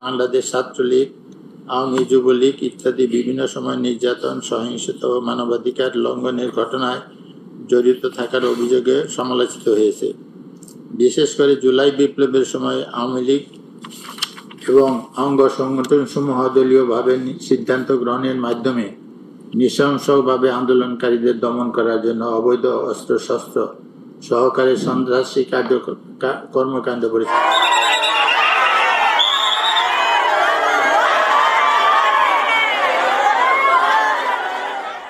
বাংলাদেশ ছাত্রলীগ, আওয়ামী যুবলীগ ইত্যাদি বিভিন্ন সময় নির্যাতন, সহিংসতা ও মানবাধিকার লঙ্ঘনের ঘটনায় জড়িত থাকার অভিযোগে সমালোচিত হয়েছে। বিশেষ করে জুলাই বিপ্লবের সময় আওয়ামী লীগ এবং অঙ্গ সংগঠনসমূহ দলীয়ভাবে সিদ্ধান্ত গ্রহণের মাধ্যমে নৃশংসভাবে আন্দোলনকারীদের দমন করার জন্য অবৈধ অস্ত্রশস্ত্র সহকারে সন্ত্রাসী কর্মকাণ্ড করেছে।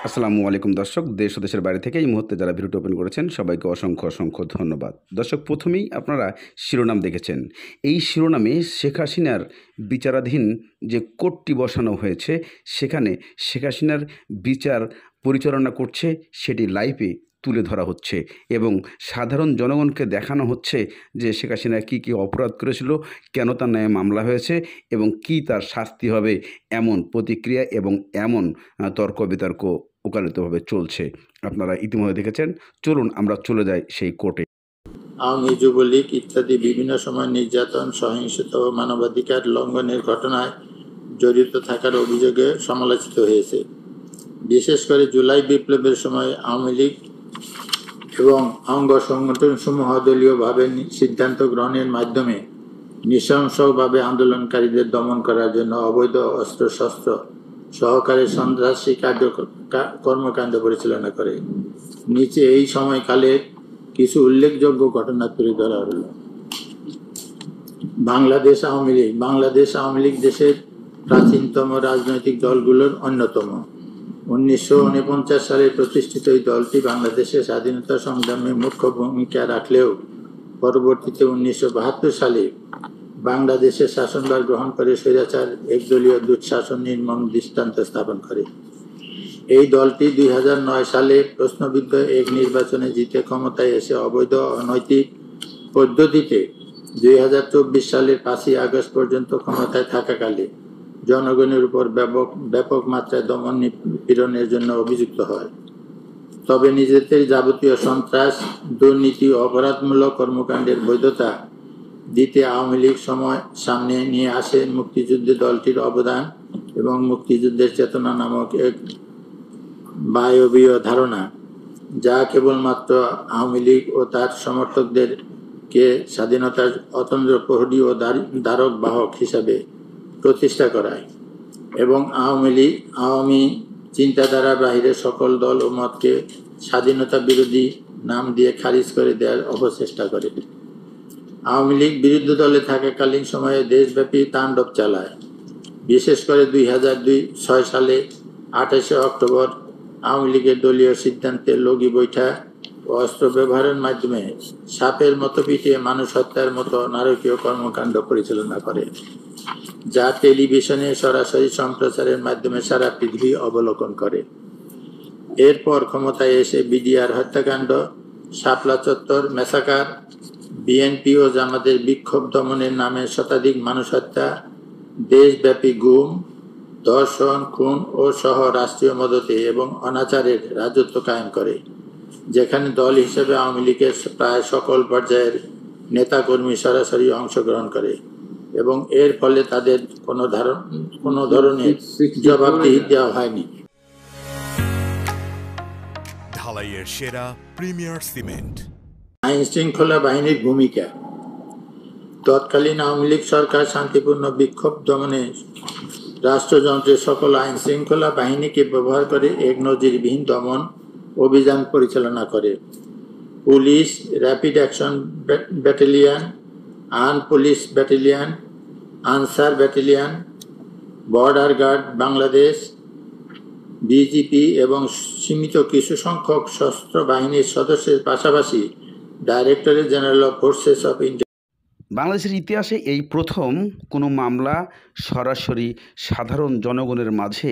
আসসালামু আলাইকুম দর্শক, দেশ ও দেশের বাইরে থেকে এই মুহূর্তে যারা ভিডিওটি ওপেন করেছেন সবাইকে অসংখ্য অসংখ্য ধন্যবাদ। দর্শক, প্রথমেই আপনারা শিরোনাম দেখেছেন। এই শিরোনামে শেখ হাসিনার বিচারাধীন যে কোর্টটি বসানো হয়েছে সেখানে শেখ হাসিনার বিচার পরিচালনা করছে সেটি লাইভে তুলে ধরা হচ্ছে এবং সাধারণ জনগণকে দেখানো হচ্ছে যে শেখ হাসিনা কী কী অপরাধ করেছিল, কেন তার নামে মামলা হয়েছে এবং কী তার শাস্তি হবে, এমন প্রতিক্রিয়া এবং এমন তর্ক বিতর্ক ওকালতভাবে চলছে। আপনারা ইতিমধ্যে দেখেছেন। চলুন আমরা চলে যাই সেই কোর্টে। আওয়ামী যুবলীগ ইত্যাদি বিভিন্ন সময় নির্যাতন, সহিংসতা ও মানবাধিকার লঙ্ঘনের ঘটনায় জড়িত থাকার অভিযোগে সমালোচিত হয়েছে। বিশেষ করে জুলাই বিপ্লবের সময় আওয়ামী লীগ এবং অঙ্গ সংগঠনসমূহ দলীয়ভাবে সিদ্ধান্ত গ্রহণের মাধ্যমে নৃশংসভাবে আন্দোলনকারীদের দমন করার জন্য অবৈধ অস্ত্রশস্ত্র সহকারে সন্ত্রাসী কর্মকাণ্ড পরিচালনা করে। নিচে এই সময়কালে কিছু উল্লেখযোগ্য ঘটনা তুলে ধরা হল। বাংলাদেশ আওয়ামী লীগ দেশের প্রাচীনতম রাজনৈতিক দলগুলোর অন্যতম। 1949 সালে প্রতিষ্ঠিত এই দলটি বাংলাদেশের স্বাধীনতা সংগ্রামে মুখ্য ভূমিকা রাখলেও পরবর্তীতে 1972 সালে বাংলাদেশের শাসনভার গ্রহণ করে স্বৈরাচার একদলীয় দুঃশাসন নির্মম দৃষ্টান্ত স্থাপন করে। এই দলটি 2009 সালে প্রশ্নবিদ্ধ এক নির্বাচনে জিতে ক্ষমতায় এসে অবৈধ অনৈতিক পদ্ধতিতে 2024 সালের 5ই আগস্ট পর্যন্ত ক্ষমতায় থাকাকালে জনগণের উপর ব্যাপক মাত্রায় দমন নিপীড়নের জন্য অভিযুক্ত হয়। তবে নিজেদের যাবতীয় সন্ত্রাস, দুর্নীতি ও অপরাধমূলক কর্মকাণ্ডের বৈধতা দিতে আওয়ামী লীগ সামনে নিয়ে আসে মুক্তিযুদ্ধে দলটির অবদান এবং মুক্তিযুদ্ধের চেতনা নামক এক বায়বীয় ধারণা, যা কেবলমাত্র আওয়ামী লীগ ও তার সমর্থকদেরকে স্বাধীনতার অতন্দ্র প্রহরী ও ধারক বাহক হিসাবে প্রতিষ্ঠা করায় এবং আওয়ামী চিন্তাধারার বাহিরে সকল দল ও মতকে স্বাধীনতা বিরোধী নাম দিয়ে খারিজ করে দেওয়ার অপচেষ্টা করে। আওয়ামী লীগ বিরোধী দলে থাকাকালীন সময়ে দেশব্যাপী তাণ্ডব চালায়। বিশেষ করে 2006 সালে 28 অক্টোবর আওয়ামী লীগের দলীয় সিদ্ধান্তে লগি বৈঠা ও অস্ত্র ব্যবহারের মাধ্যমে সাপের মতো পিটিয়ে মানুষ হত্যার মতো নারকীয় কর্মকাণ্ড পরিচালনা করে, যা টেলিভিশনে সরাসরি সম্প্রচারের মাধ্যমে সারা পৃথিবী অবলোকন করে। এরপর ক্ষমতায় এসে বিডিআর হত্যাকাণ্ড, শাপলা চত্বর ম্যাসাকার, বিএনপি ও জামাতের বিক্ষোভ দমনের নামে শতাধিক মানুষ হত্যা, দেশব্যাপী গুম, ধর্ষণ, খুন ও সহ রাষ্ট্রীয় মদতে এবং অনাচারের রাজত্ব কায়েম করে, যেখানে দল হিসেবে আওয়ামী লীগের প্রায় সকল পর্যায়ের নেতাকর্মী সরাসরি অংশগ্রহণ করে এবং এর ফলে তাদের কোনো ধরনের জবাবদিহি দেওয়া হয়নি। ঢালাইয়ের সেরা প্রিমিয়ার সিমেন্ট। আইন শৃঙ্খলা বাহিনীর ভূমিকা। তৎকালীন আওয়ামী লীগ সরকার শান্তিপূর্ণ বিক্ষোভ দমনে রাষ্ট্রযন্ত্রের সকল আইন শৃঙ্খলা বাহিনীকে ব্যবহার করে এক নজিরবিহীন দমন অভিযান পরিচালনা করে। Police, rapid action battalion, arm police battalion, Ansar battalion, border guard Bangladesh, BGP এবং সীমিত কিছু সংখ্যক সশস্ত্র বাহিনীর সদস্যের পাশাপাশি directorate general of forces of India. বাংলাদেশের ইতিহাসে এই প্রথম কোনো মামলা সরাসরি সাধারণ জনগণের মাঝে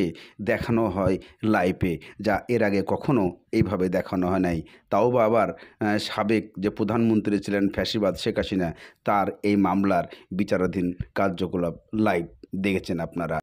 দেখানো হয় লাইভে, যা এর আগে কখনো এইভাবে দেখানো হয় নাই। তাও বা আবার সাবেক যে প্রধানমন্ত্রী ছিলেন ফ্যাসিবাদ শেখ হাসিনা, তার এই মামলার বিচারাধীন কার্যকলাপ লাইভ দেখেছেন আপনারা।